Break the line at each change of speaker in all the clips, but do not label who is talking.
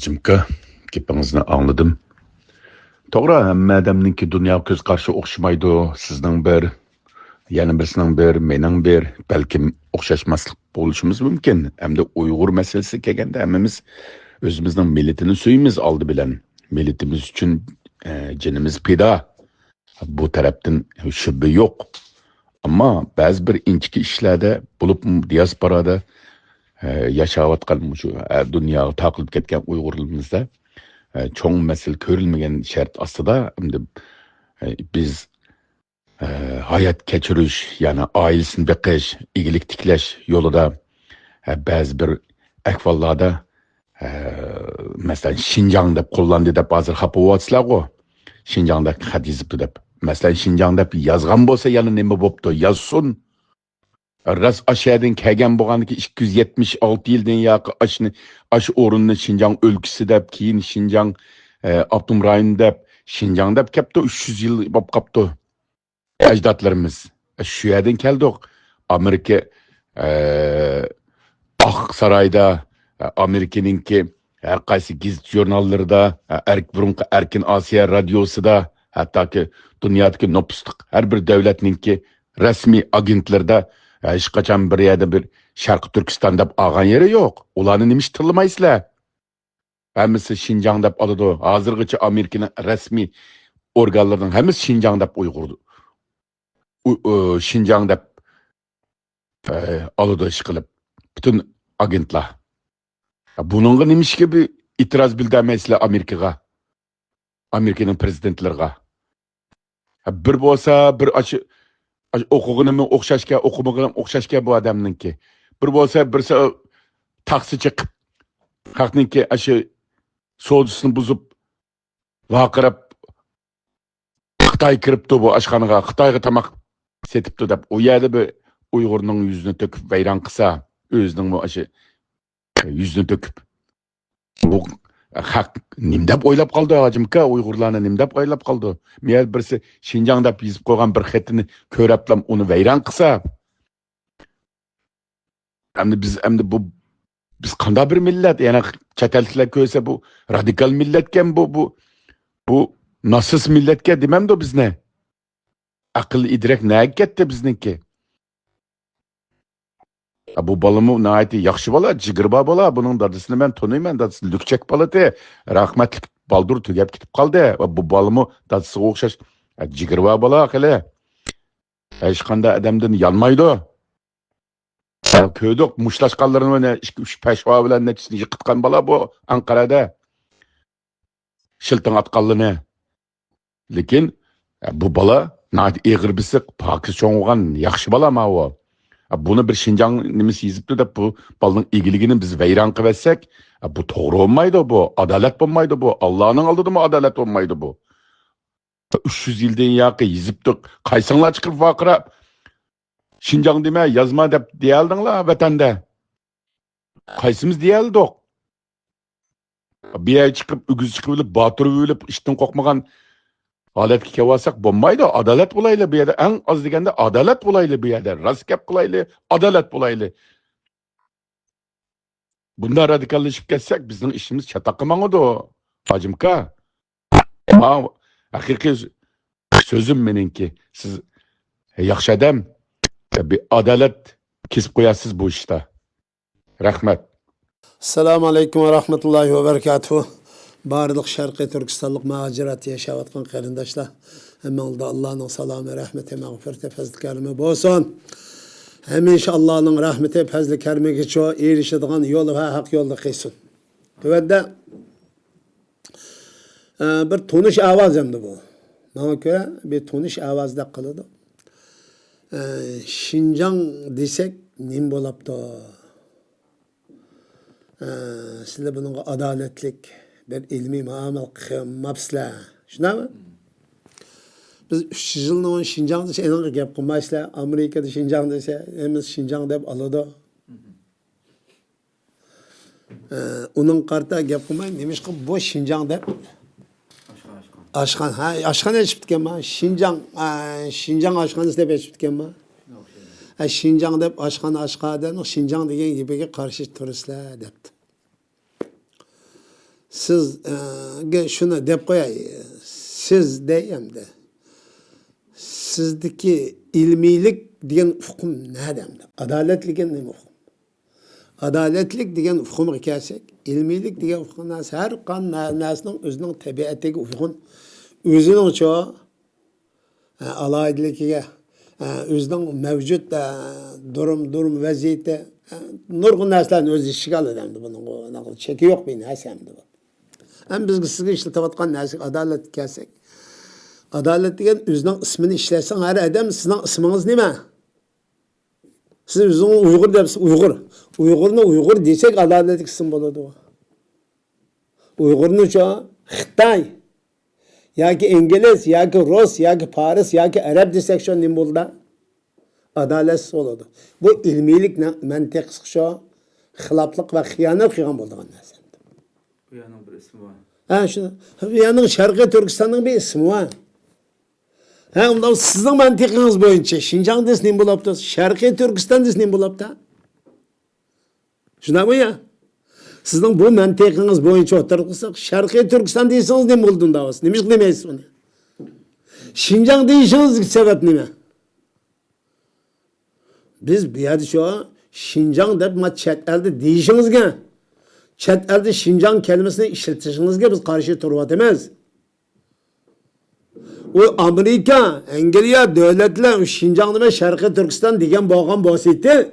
Acımka, gepingizni anladım. To'g'ri, hamma odamningki dunyo ko'z qarashi o'xshamaydi. Sizning bir, yana birisining bir, mening bir, balkim o'xshashmaslik bo'lishimiz mumkin. Hamda Uyg'ur masalasi kelganda hammamiz o'zimizning millatini suyimiz oldi bilan. Millatimiz uchun jinimiz pido. Bu tarafdan shubha yo'q. Ammo ba'zi bir inchki ishlarda, bo'lib diasporada yashayotgan shu dunyoga taqilib ketgan Uyg'urlarimizda çoğun mesele görülmeyen şart aslında biz hayat keçiriş yani ailesini beqish, iyilik tiklash yolunda bazı bir ahvollarda mesela Şinjan deb qo'llandi deb hozir xafa bo'lyapsizlar go. Şinjanda xat yozibdi deb. Mesela Şinjan deb yozgan bo'lsa yana nima bo'pti? Yozsin. Ras aşağıdan kelgan bo'lganki 276 yildan yoqi ash o'rinni Şinjan o'lkasi deb, keyin Şinjan Abdum rayon deb, Şinjan deb kelibdi 300 yil bo'lib qolibdi. Ajdodlarimiz shu yerdan keldik. Amerika Oq saroyda, Amerikaninki har qaysi gazet jurnallarida, burunqi Erkin Osiyo radiosida, hattoki dunyodagi nopusliq har bir davlatninki rasmiy agentlarda hech qachon bir yerda bir Sharq Turkiston deb olgan yeri yo'q. Ularni nima ish tilamaysizlar? Hammasi Şinjan deb oladi. Hozirgacha Amerikaning rasmiy organlarining hammasi Şinjan deb uyg'urdi. Şinjan deb oladi ish qilib. Bütün agentlar. Bununla nima ishga bir itiroz bildirmaysizlar Amerikaga? Amerikaning prezidentlariga. Bir bo'lsa, bir o'qiganimi o'xshashga, o'qimaganim o'xshashga bu odamninki. Bir bo'lsa, birisi taksi chiqib, xalqninki shu sodisini buzib, vaqirab Xitoy kiribdi bu oshxonaga, Xitoyga tamoq setibdi deb, u yerda bir Uyg'urning yuzini to'kib vayron qilsa, o'zining shu yuzini to'kib. Bu haq nim deb o'ylab qoldi hojimka, Uyg'urlarni nim deb o'ylab qoldi. Men birisi Şinjan deb yozib qo'ygan bir xatini ko'rablam uni vayron qilsa, endi bu biz qanday bir millat, yana chet elliklar ko'rsa bu radikal millatkan, bu nasis millatga demamdi bizni. Aql idrak nega ketdi bizniki? Bu balımı nəhayət yaxşı bola, jigirba bola. Bunun dadısını mən tanıyman, dadısı lükçek baladı. Rahmetlik baldur tügəb kitib qaldı. Bu balımı dadısı oxşaş jigirba bola qile. Heç qanday adamdan yanmaydı. Köydük muşlaşqanlarını 2-3 peşva bilan neçisini yıqıtqan bala bu Ankara'da. Şiltin atqanlını. Lekin bu bala nəhayət eğir bisiq, pakis çoğulğan yaxşı bala ma o. Bunu bir Şinjan nimesi yizipti de bu balının ilgiligini biz veyran kıvetsek, bu doğru olmaydı bu, adalet olmaydı bu, Allah'ın aldığı mı adalet olmaydı bu. 300 yıldan yakı yiziptik, kaysanlar çıkıp vakıra, Şinjan deme yazma diyaldın la vatanda. Kaysımız diyaldık. Bir ay çıkıp, ügüz çıkıp, batırı ölüp, işten kokmagan aletki kevasak bombaydı, adalet bulaylı bir yerde, en az degende adalet bulaylı bir yerde, raskep bulaylı, adalet bulaylı. Bunda radikalleşip geçsek bizim işimiz çatakımanıdı o, hacımka. Ama hakiki sözüm meninki, siz yaxşı adam, bir adalet kesip koyasınız bu işte. Rahmet.
Assalamu alaikum ve rahmetullahi ve berekatuhu. Barliq Sharqiy Turkistonlik muhajirat yashayotgan qarindoshlar, hammangizga Allohning salomi, rahmati, mag'firati, fazli karimi bo'lsin. Hamisha Allohning rahmati, fazli karimiga erishadigan yo'l va haq yo'lda qilsin. Tuvada bir tonish ovoz endi bu. Menga ko'ra bir tonish ovozda qiladi. Şinjan desek nim bo'libdi? Sizlar bunga adolatlik bir ilmi muamele qilmabsizlar. Shunami? Biz 300 yildan Şinjan desa endi gap qilmaysizlar. Amerikada Şinjan desa, hamiz Şinjan deb oladi. Uning qarta gap qilmay, nemishqa bu Şinjan deb Aşxan, aşxan eshitganman. Şinjan aşxanasi deb eshitganman. Şinjan deb aşxan degan Şinjan degan yibiga qarshi turistlar debdi. siz şunu deb qo'yay, siz deyamda. Sizdeki ilmiylik degan hukm ne demdi? Adaletlik ne hukm? Adaletlik degan hukmga kelsak, ilmiylik degan hukm har qanday narsaning o'zining tabiatiga uygun, o'zining cho alayidligiga, o'zining mavjud durum vaziyati, nurg'un narsalarni o'z ishiga oladi endi buning cheki yo'q bu narsa endi bu. Ham bizga sizga ishlatayotgan narsa adolat kelsak, adolat degan o'zining ismini ishlasang, har odam sizning ismingiz nima? Siz o'zingiz Uyg'ur debsiz, Uyg'ur. Uyg'urni Uyg'ur desak adolatli ism bo'ladi u. Uyg'urni cho Xitoy yoki ingliz yoki rus yoki faris yoki arab desak shu nima bo'ldi? Adolatsiz bo'ladi. Bu ilmiylik mantiq shu xiloflik va xiyonat qilgan bo'lgan narsa.
Bu yana bir ismi var.
Ha shuni. Bu yana Sharqiy Turkistonning bir ismi var. Ha, unda sizning mantiqingiz bo'yicha Xinjiang desa nima bo'libdi? Sharqiy Turkiston desa nima bo'libdi? Shunday ya? Sizning bu mantiqingiz bo'yicha o'tirib qilsak, Sharqiy Turkiston deysangiz nima bo'ldi unda? Nima qilmaysiz buni? Xinjiang deyishingizning sabab nima? Biz bu yerda shu Xinjiang deb chet elda deyishingizga, chet elda Xinjiang kelimesini ishlatishingizga biz qarshi turyapmiz. O Amerika, Angliya devletler Şinjan'da ve Şarkı Türkistan diyen bağın bahsetti.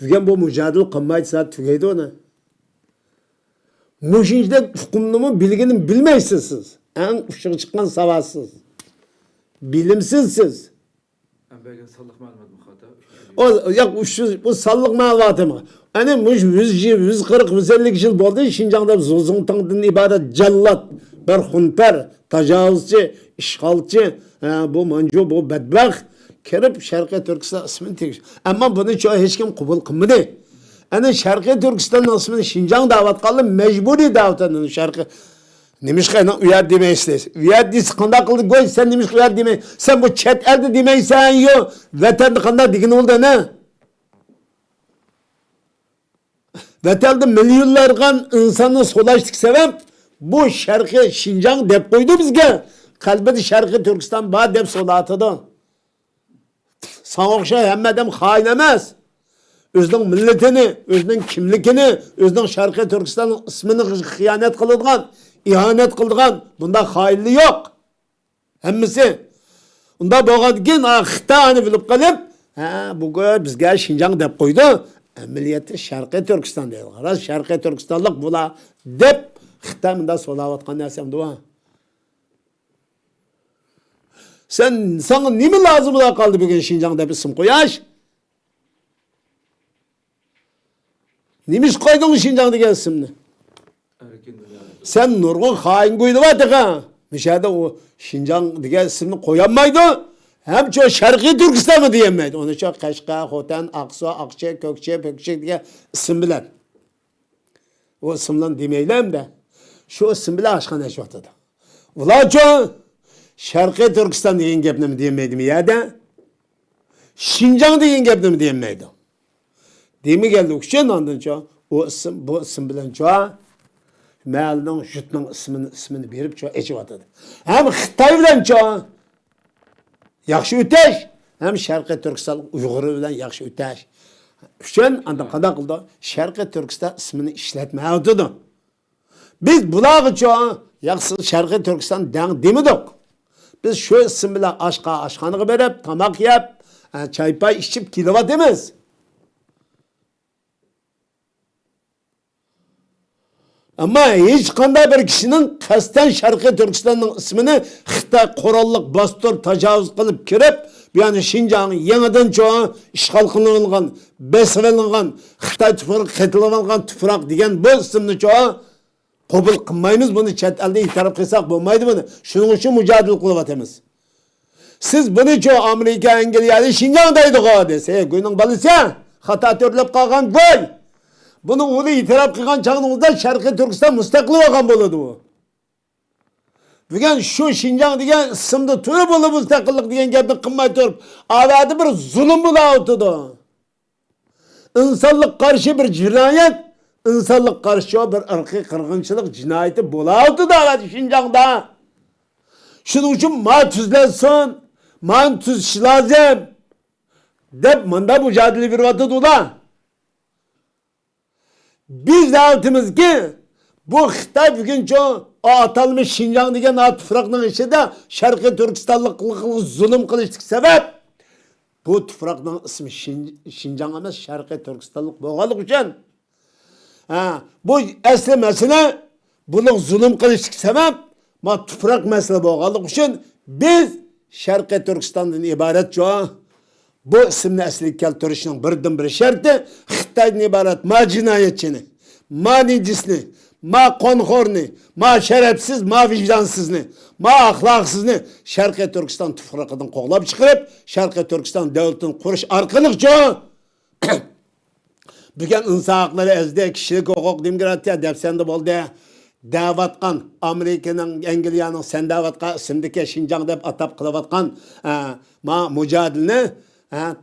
Bugün bu mücadele kılmaydı saat tükeydi ona. Muşinç'de hukumunun bilginin bilmeysiz siz. En ışığı çıkan savaşsız. Bilimsizsiz.
Ben belki sallık malumat mı hata?
O ya bu sallık malumatı mı? Hani 140-150 yıl oldu Şinjan'da Zozungtang'dan ibaret cellat, berhunper, tecavüzcü, işgalci, bu mancu, bu bedbaht kirip Şarkı Türkistan ismini tekrar. Ama bunu çoğu hiç kim kabul kılmadı. Yani Şarkı Türkistan'ın ismini Şinjan davet kaldı, mecburi davet edildi Şarkı. Nemiş ki uyar demeyiz. Uyar deysi kanda kıldı koy, sen nemiş ki uyar demeyiz. Sen bu çet elde demeysen yok. Vatanda kanda digin oldu ne? Vatanda milyonlarca insanın solaştık sebep bu Şarkı Şinjan dep koydu bizge. Kalbide Şarkı Türkistan bağ dep solatıdı. Sana hem adam hain emez. Özünün milletini, özünün kimlikini, özünün Şarkı Türkistan'ın ismini hıyanet kıldıgan, ihanet kıldıgan, bunda hainli yok. Hemmisi. Bunda boğadı ki, Xitay'ını bilip kalıp, bu bizge Şinjan dep koydu. Milliyeti Şarkı Türkistan değil. Raz Şarkı Türkistanlık bula dep, Xitay'ında solavatkan nesem dua. Sana nimi lazım da kaldı bugün Şinjan'da bir isim koyaş? Nimiş koydun Şinjan'da gel isimni? Sen nurgun hain koydu vatı ha. Müşahede o Şinjan diye isimni koyamaydı. Hem çok Şarkı Türkistan mı diyemeydi. Onu çok Kaşka, Hotan, Aksu, Akçe, Kökçe, Pökçe diye isim bilen. O isimden demeylem de. Şu isim bile aşkın eşvatıdı. Ula çok Şarkı Türkistan deyin gepni mi diyemeydim ya da Şinjan deyin gepni mi diyemeydim. Demi geldi ukşen andın çoğu. O isim, bu isim bilen çoğu Məlinin, Jut'un ismini verip çoğu eçip atıdı. Hem Xitay bilen çoğu yakşı üteş, hem Şarkı Türkistan Uygur'u bilen yakşı üteş. Ukşen andın kada kıldı. Şarkı Türkistan ismini işletmeye atıdı. Biz bulağı çoğu yaksız Şarkı Türkistan demedik. Biz şu isim bilen aşkanığı verip, tamak yap, çay pay içip kilovat demez. Ama hiç kanday bir kişinin kasten Şarkı Türkistan'ın ismini Xitay korallık bastır, tecavüz kılıp kirip, yani Şinjan'ın yeniden çoğu işgal kılınılgan, besvelingan, Xitay tüpürük ketilıngan tüpürük diyen bu isimli çoğu kabul kılmayımız bunu chet elde itiraf kılsak bulmaydı bunu. Şunun için mücadele kılıvatımız. Siz bunu çoğu Amerika, Angliya, Şinjan'daydı o dese, günün balısı hata törlep kalkan boy. Bunu onu itiraf kılgan çağınızda Şarkı Türkistan müstakil olgan buludu bu. Bugün şu Şinjan diyen isimde türü bulu müstakillik diyen gepni kılmay turip, avadi bir zulüm bula otudu. İnsanlık karşı bir cinayet, insanlık karşı bir ırkı kırgınçılık cinayeti bulavdı da Şinjan'da. Şunun için ma tüzlensin, ma tüzüş lazım. Dep mında mücadele bir vatıd ula. Biz de altımız ki bu Xitay bugün o atalmış Şinjan degen at tufraqның içinde Şarkı Türkistanlık zulüm kılıştık sebep bu tufraqның ismi Şinjan emas Şarkı Türkistanlık boğalık için. Bu asli mesele bunun zulüm kılıştık sebep ma tufraq mesele boğalık için biz Şarkı Türkistan'dan ibaret çoğu bu isimni asli keltirishning birdan bir sharti Xitoydan iborat ma jinoyatchini, ma nejisni, ma qonxo'rni, ma sharafsiz, ma vijdonsizini, ma axloqsizni Sharqiy Turkiston tuproqidan qo'g'lab chiqarib, Sharqiy Turkiston davlatini qurish orqali bugun inson haqlari azdi, kishilik huquq, demokratiya depsanda bo'ldi. Davatkan Amerika'nın, Angliyaның sen davatkan isimdeki Şinjan deb atab qilayotgan ma mücadeleni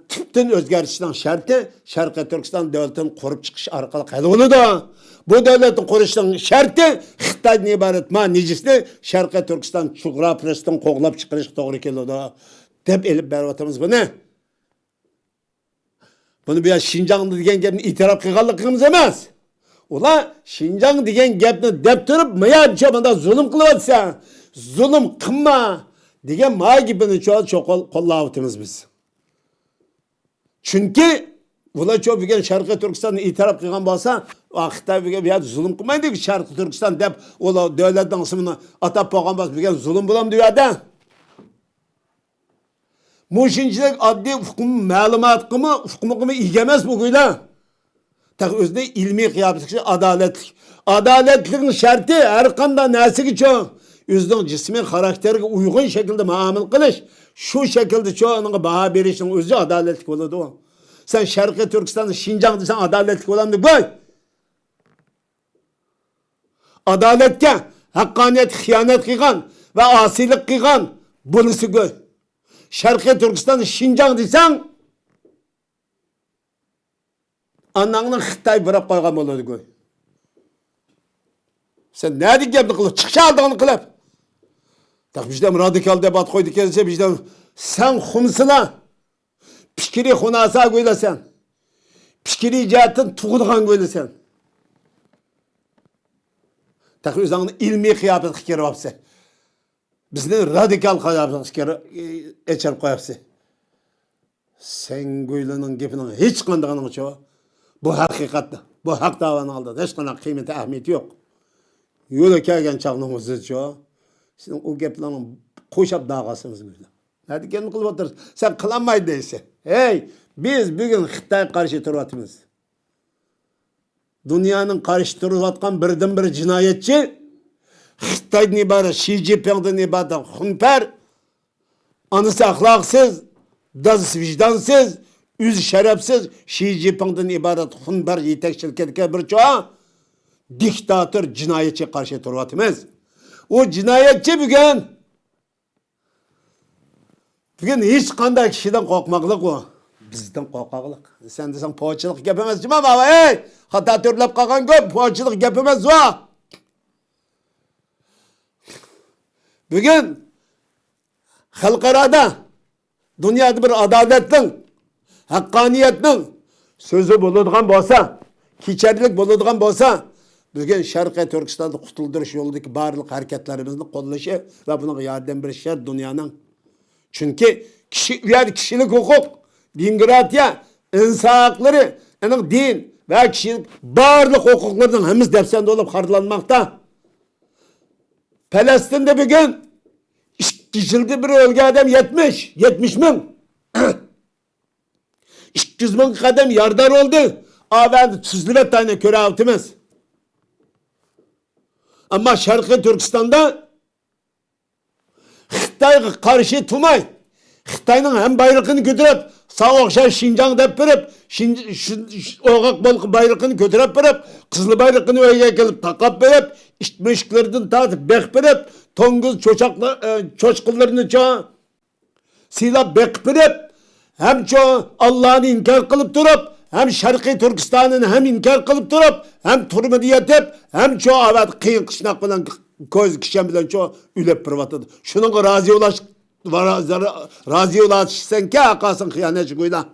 tüptün özgerişinin şartı Şarkı Türkistan devletinin kurup çıkış arkalı kalıbını da bu devletin kuruşunun şartı Xitay'dan ibaret ma necisini Şarkı Türkistan coğrafyasından qoğlap çıkırış doğru keldi. Dep elip bervatımız bu ne? Bunu bir Şinjan'da degen gapni itiraf qilganligimiz emas. Ular Şinjan degen gapni deb turib, "Maya bunda zulm qilyapsa, zulm qilma" degan ma gapini çok qo'llayapmiz biz. Çünkü ular çok bugün Şarkı Türkistan'ı itiraf qilgan bo'lsa, Xitoy bugun zulm qilmaydi ki Şarkı Türkistan deb ular davlatning ismini atab qo'ygan bo'lsa, bugun zulm bo'lam deyapti. Muşinchilik oddiy hukm ma'lumot hukmi ega emas bu guylar. Tak özünde ilmi qiyafeti adaletlik. Adaletlikin şartı her qanday narsaga çoğ özünün cismi karakteriga uygun şekilde muamele qilish. Şu şekilde çoğunun baha berishning o'zi adaletlik bo'ladi o. Sen Şarkı Türkistan'da Şinjan desen adaletlik bo'lam deb qo'y. Adaletga haqqoniyat xiyonat qilgan va osiylik qilgan bunisi qo'y. Şarkı Türkistan'da Şinjan desen ananın Xitay bırak koygan bo'ladi qo'y. Sen ne dedik gapni qilib, chiqish aldığını qilib. Tak bizden radikal debat koydu kendisi bizden sen xumsila. Fikri xunasa qo'ylasan. Fikri jihatdan tug'ilgan qo'ylasan. Tak o'zingni ilmiy qiyofat qilib kiryapsi. Bizni radikal qiyofat echirib qo'yapsi. Sen qo'ylaning gapining hech qandayini yo'q. Bu hakikatte, bu hak davanın aldı. Hiç kadar kıymeti, ahmeti yok. Yola kelgen çağının özücü o. Sizin o geplerin koşap dağasınız böyle. Hadi kendin kılıp oturursun. Sen kılanmayı değilse. Hey, biz bugün Xitay karşı turvatımız. Dünyanın karşı turvatkan birden bir cinayetçi, Xitay'dan ibaret, Xi Jinping'den ibaret, Hunper, anısı ahlaksız, dazısı vicdansız, yüz şerefsiz Xi Jinping'den ibaret Hunber yetekçilikte bir çoğu diktatör cinayetçi karşı turvatımız. O cinayetçi bugün hiç kanday kişiden korkmaklık o. Bizden korkaklık. Sen desen poğaçılık yapamaz değil mi ama hey! Hatta törlep kalkan gök poğaçılık yapamaz o. Bugün halkarada dünyada bir adaletin haqqaniyatning sözü bo'ladigan bo'lsa, kechirlik bo'ladigan bo'lsa, bugun Sharqiy Turkistonni qutuldirish yo'lidagi barliq harakatlarimizni qo'llashi va bunga yordam berish shart dunyoning. Chunki kishilik huquq, demokratiya, inson haqlari, din va kishilik barliq huquqlarning hammasi dafsanda bo'lib qarorlanmoqda. Falastinda bugun 2 yilda bir o'lgan odam 70 ming. 200 bin kadem yardar oldu. Ben tuzlu tane köre altımız. Ama Şarkı Türkistan'da Xitay'a karşı tutmay. Xitay'nın hem bayrağını götürüp sağ okşar Şinjan dep verip oğak balık bayrağını götürüp verip kızılı bayrağını öyle gelip takap verip işmişlerden tatıp bek verip tonguz çoçkıllarını silah bek verip hem çoğu Allah'ını inkar kılıp durup hem Şarkı Türkistan'ın hem inkar kılıp durup, hem turma diyetip, hem çoğu avat kıyın kışnak bilen koz kişen bilen çoğu ülep privatıdır. Şunun razı ulaşsan ki akasın hıyanetçi koyla.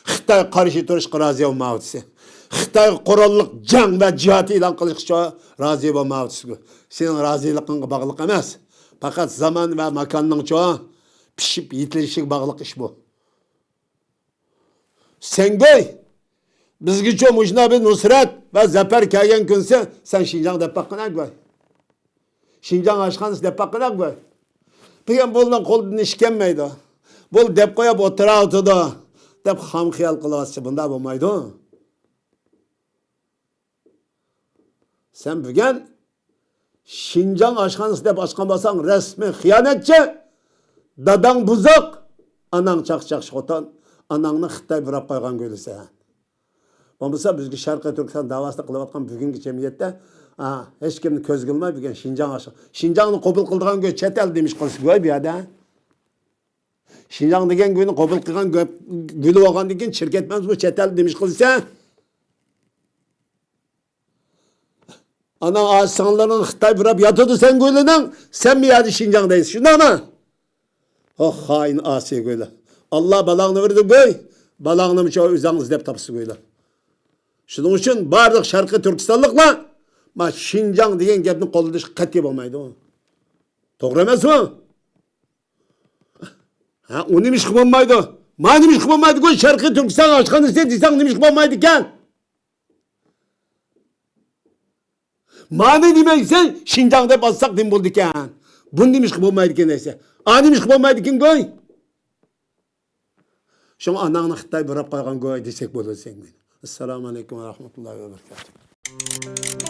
Xitay karşı duruş razı olmağıtısı. Xitay kurallık can ve cihatı ilan kılış çoğu razı olmağıtısı. Senin razılıkın bağlılık emez. Fakat zaman ve makanın çoğu pişip yitilişik bağlılık iş bu. Sen göy, bizgi çoğu mujnabi nusret ve zafer kayan günse sen Şinjan depakına göy. Şinjan aşkanız depakına göy. Peki bundan kolun işkenmeydi. Bu dep koyup otura otudu. Dep ham xiyal kılavası bunda bulmaydı. Sen bugün Şinjan aşkanız dep aşkan basan resmi hıyanetçi, dadan buzuk, anan çak şotan, ananını Xitay bırak koygan göylüse. Olmasa bizgi Şarkı Türkistan davasını kılıvatkan bugünkü cemiyette hiç kimni köz kılmay bugün Şinjan aşkı. Şinjan'ı kabul kıldırgan göy çet el demiş kılsı göy bir yada. Şinjan degen göyünü kabul kılgan gülü olgan degen şirketmemiz bu çet el demiş kılsa. Ana ağaçsanlarının Xitay bırak yatıdı sen göylünen sen mi yadi Şinjan'dayız şundan mı? Oh hain Asiye göyle. Allah balağını verdi göy. Balağını mı çoğu üzeriniz dep tapısı göyle. Şunun için bardık Şarkı Türkistanlıkla ma Şinjan diyen gepnin kolu dışı katip olmaydı o. Doğru emez mi? Ha, o neymiş ki olmaydı? Ma neymiş ki olmaydı? Göy Şarkı Türkistan aşkını istediysen neymiş ki olmaydı gel. Ma ne demeksen Şinjan'da bassak dem buldu ki. Bunu neymiş ki olmaydı ki neyse. Neymiş ki olmaydı ki göy. Şunu ananı Xitay bırak koygan göy desek bulur sen. Esselamu Aleyküm ve Rahmetullahi ve Berekatuhu.